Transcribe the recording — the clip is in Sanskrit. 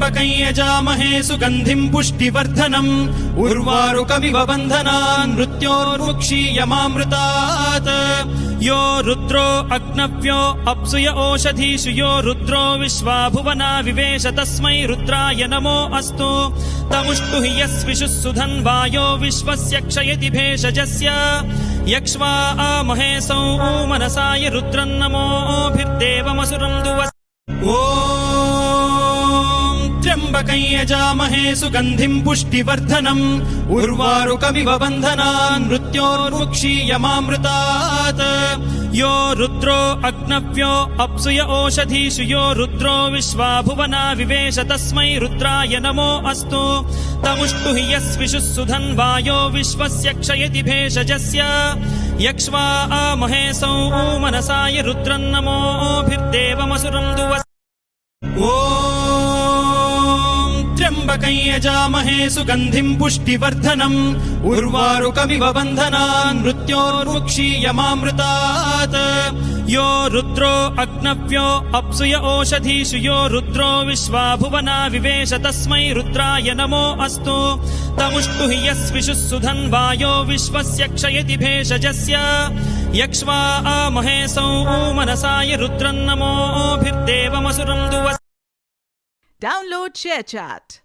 त्र्यम्बकं यजामहे सुगन्धिं पुष्टिवर्धनम् उर्वारुकमिव बन्धनान् मृत्योर्मुक्षीयमामृतात् यो रुद्रो अग्नव्यो अप्सुय ओषधीषु यो रुद्रो विश्वा भुवना विवेश तस्मै रुद्राय नमो अस्तु तमुष्टु हि यस्विषुः सुधन्वायो विश्वस्य क्षयति भेषजस्य यक्ष्वा आमहे सौ मनसाय रुद्रन्नमोभिर्देवमसुरं दुवस् त्र्यम्बकं यजामहे सुगन्धिं पुष्टिवर्धनम् उर्वारुकमिव बन्धनान् मृत्योर्मुक्षीयमामृतात् यो रुद्रो अग्नव्यो अप्सुय ओषधीषु यो रुद्रो विश्वा भुवना विवेश तस्मै रुद्राय नमो अस्तु तमुष्टु हि यस्विषुः सुधन्वायो विश्वस्य क्षयति भेषजस्य यक्ष्वा आमहे सौ मनसाय रुद्रन्नमोभिर्देवमसुरं दुवस् त्र्यम्बकं यजामहे सुगन्धिं पुष्टिवर्धनम् उर्वारुकमिव बन्धनान् मृत्योर्मुक्षीयमामृतात् यो रुद्रो अग्नव्यो अप्सुय ओषधीषु यो रुद्रो विश्वा भुवना विवेश तस्मै रुद्राय नमो अस्तु तमुष्टु हि यस्विषुः सुधन्वायो विश्वस्य क्षयति भेषजस्य यक्ष्वा आमहे सौ मनसाय रुद्रन्नमोभिर्देवमसुरं दुवस् Download ShareChat.